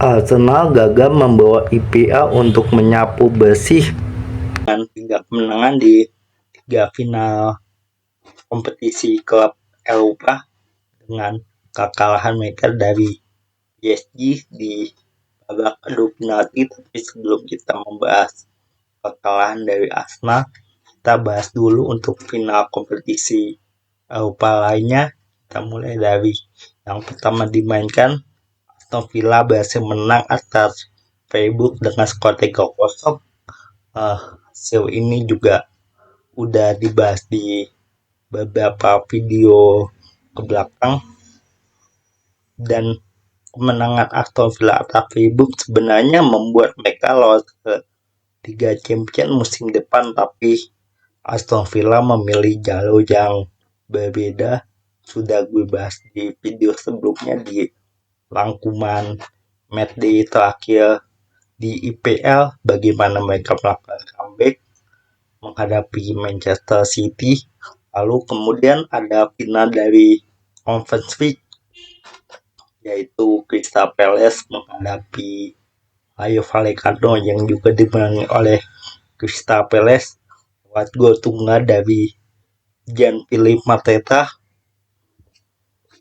Arsenal gagal membawa IPL untuk menyapu bersih dengan 3 kemenangan di 3 final kompetisi klub Eropa dengan kekalahan mereka dari PSG di babak adu penalti. Tapi sebelum kita membahas kekalahan dari Arsenal, kita bahas dulu untuk final kompetisi Eropa lainnya. Kita mulai dari yang pertama dimainkan, Aston Villa berhasil menang atas Freiburg dengan skor 3-0. Hasil ini juga udah dibahas di beberapa video ke belakang, dan kemenangan Aston Villa atas Freiburg sebenarnya membuat mereka lolos ke Liga Champions musim depan, tapi Aston Villa memilih jalur yang berbeda. Sudah gue bahas di video sebelumnya di rangkuman matchday terakhir di IPL, bagaimana mereka melakukan comeback menghadapi Manchester City. Lalu kemudian ada final dari Conference League, yaitu Crystal Palace menghadapi Rayo Vallecano yang juga dimenangi oleh Crystal Palace lewat gol tunggal dari Jean-Philippe Mateta.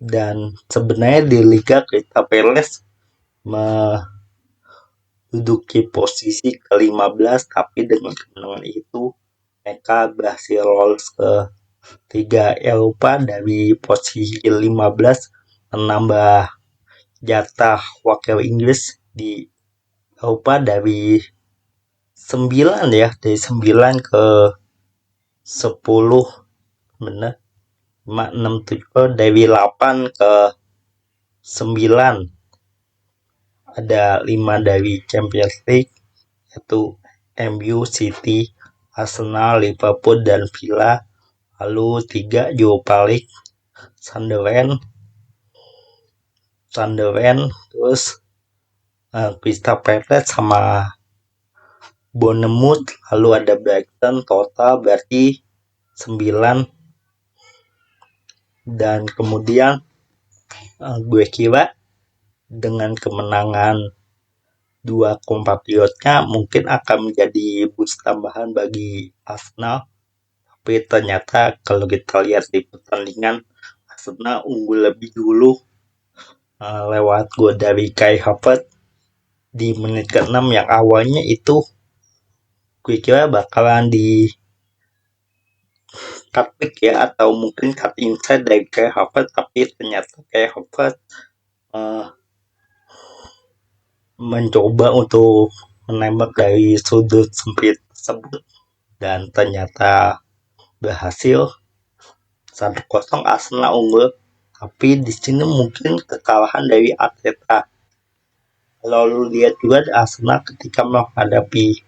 Dan sebenarnya di Liga Crystal Palace menduduki posisi ke-15, tapi dengan kemenangan itu mereka berhasil lolos ke Liga Eropa dari posisi 15, menambah jatah wakil Inggris di Eropa dari 9 ya, dari 9 ke 10, benar, 5, 6, 7, dari 8 ke 9. Ada 5 dari Champions League, yaitu MU, City, Arsenal, Liverpool, dan Villa. Lalu 3 Europa League, Sunderland, terus Crystal Palace sama Bournemouth. Lalu ada Brighton, total berarti 9. Dan kemudian gue kira dengan kemenangan 2 kompatriotnya mungkin akan menjadi boost tambahan bagi Arsenal. Tapi ternyata kalau kita lihat di pertandingan, Arsenal unggul lebih dulu lewat gol dari Kai Havertz di menit ke-6, yang awalnya itu gue kira bakalan di cut back ya, atau mungkin cut inside dari Kai Havertz, tapi ternyata Kai Havertz mencoba untuk menembak dari sudut sempit tersebut dan ternyata berhasil. 1-0 Arsenal unggul. Tapi di sini mungkin kekalahan dari Arteta. Lalu lihat juga Arsenal ketika menghadapi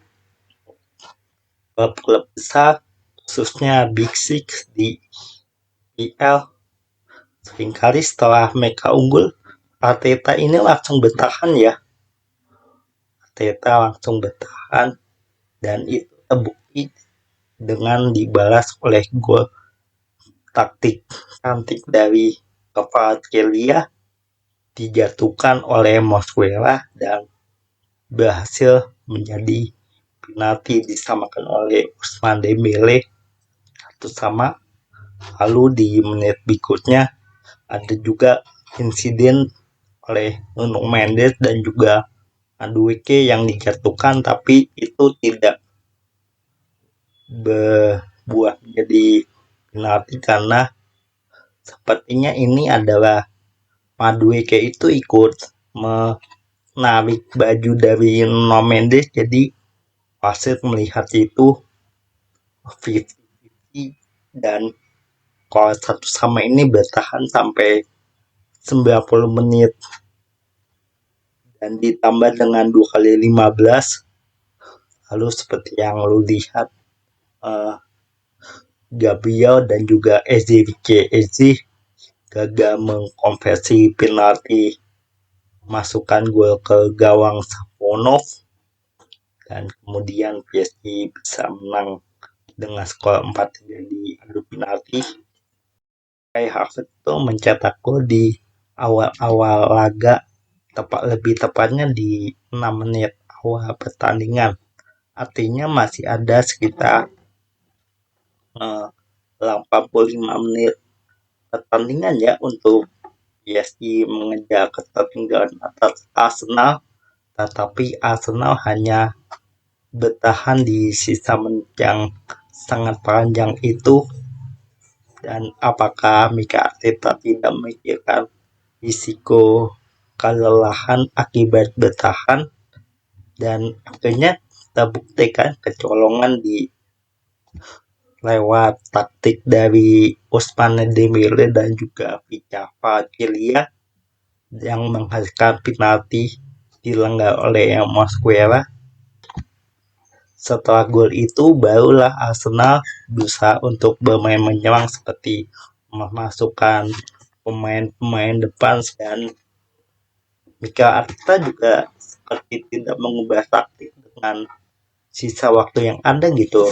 klub-klub besar, khususnya Big Six di IPL, seringkali setelah mereka unggul, Arteta ini langsung bertahan ya. Arteta langsung bertahan, dan itu terbukti dengan dibalas oleh gol taktik cantik dari Kvaratskhelia, dijatuhkan oleh Mosquera dan berhasil menjadi penalti disamakan oleh Ousmane Dembele 1-1. Lalu di menit berikutnya ada juga insiden oleh Nuno Mendes dan juga Madueke yang dijatuhkan, tapi itu tidak berbuah menjadi penalti karena sepertinya ini adalah Madueke itu ikut menarik baju dari Nuno Mendes, jadi wasit melihat itu 50-50, dan kalau 1-1 ini bertahan sampai 90 menit dan ditambah dengan 2 kali 15. Lalu seperti yang lu lihat, Gabriel dan juga Eze gagal mengkonversi penalti masukkan gol ke gawang Safonov, dan kemudian PSG bisa menang dengan skor 4-3 di adu penalti. Kai Havertz itu mencetak gol di awal-awal laga lebih tepatnya di 6 menit awal pertandingan. Artinya masih ada sekitar 85 menit pertandingan ya untuk PSG mengejar ketertinggalan atas Arsenal, tetapi Arsenal hanya bertahan di sisa menit yang sangat panjang itu. Dan apakah Mikel Arteta tidak memikirkan risiko kelelahan akibat bertahan, dan akhirnya terbuktikan kecolongan di lewat taktik dari Ousmane Dembele dan juga Vicha Valencia yang menghasilkan penalti dilanggar oleh Mosquera. Setelah gol itu barulah Arsenal berusaha untuk bermain menyerang seperti memasukkan pemain-pemain depan, dan Mikel Arteta juga seperti tidak mengubah taktik dengan sisa waktu yang ada gitu.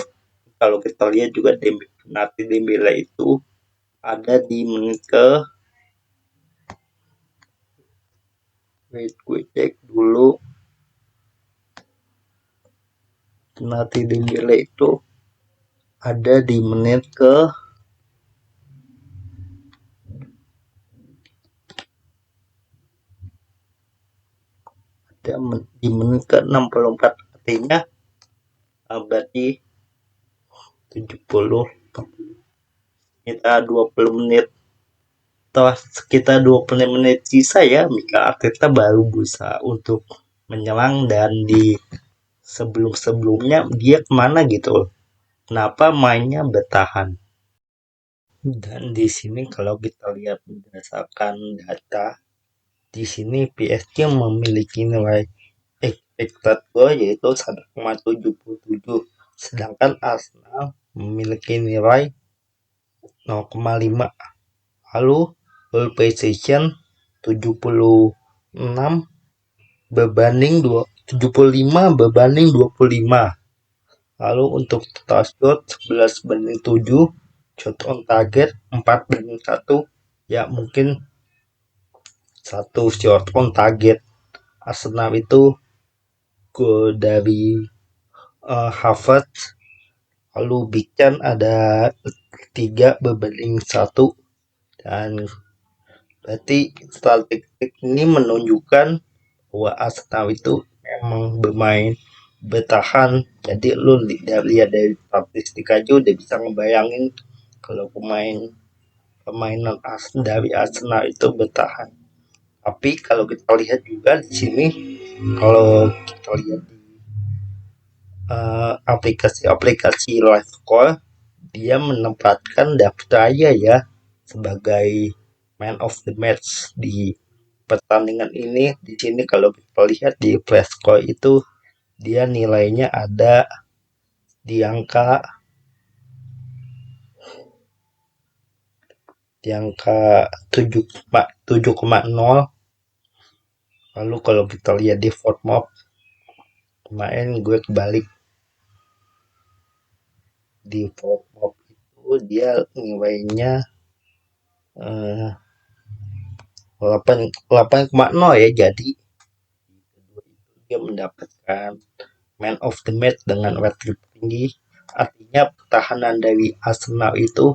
Kalau kita lihat juga penalti Dembele itu ada di menit ke gue cek dulu. Penalti Dembele itu ada di menit ke di menit ke 64, artinya berarti 70 sekitar 20 menit. Setelah sekitar 20 menit sisa ya, Mikel Arteta baru berusaha untuk menyerang, dan di sebelum-sebelumnya dia kemana gitu, kenapa mainnya bertahan. Dan di sini kalau kita lihat berdasarkan data, di sini PSG memiliki nilai expected goal yaitu 1,77, sedangkan Arsenal memiliki nilai 0,5. Lalu goal precision 76 berbanding 75 berbanding 25. Lalu untuk total shot 11/7, shot on target 4/1. Ya mungkin satu shot on target Arsenal itu gol dari Havertz. Lalu Big Chan ada 3/1. Dan berarti statistik ini menunjukkan bahwa Arsenal itu memang bermain bertahan. Jadi lu lihat dari statistik aja udah bisa ngebayangin kalau permainan dari Arsenal itu bertahan. Tapi kalau kita lihat juga di sini, kalau kita lihat di aplikasi live score, dia menempatkan David Raya ya sebagai man of the match di pertandingan ini. Di sini kalau kita lihat di flash score itu dia nilainya ada di angka 7,0. Lalu kalau kita lihat di Fortmob, kemarin gue kebalik, di Fortmob itu dia nilainya 8,0 ya. Jadi dia mendapatkan man of the match dengan rate tinggi. Artinya pertahanan dari Arsenal itu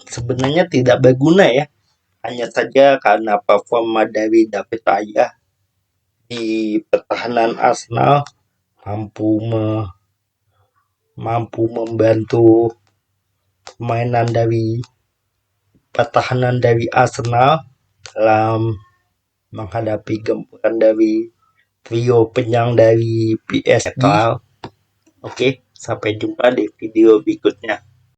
sebenarnya tidak berguna ya, hanya saja karena performa dari David Raya di pertahanan Arsenal mampu membantu permainan dari pertahanan dari Arsenal dalam menghadapi gempuran dari trio penyerang dari PSG. Oke, sampai jumpa di video berikutnya.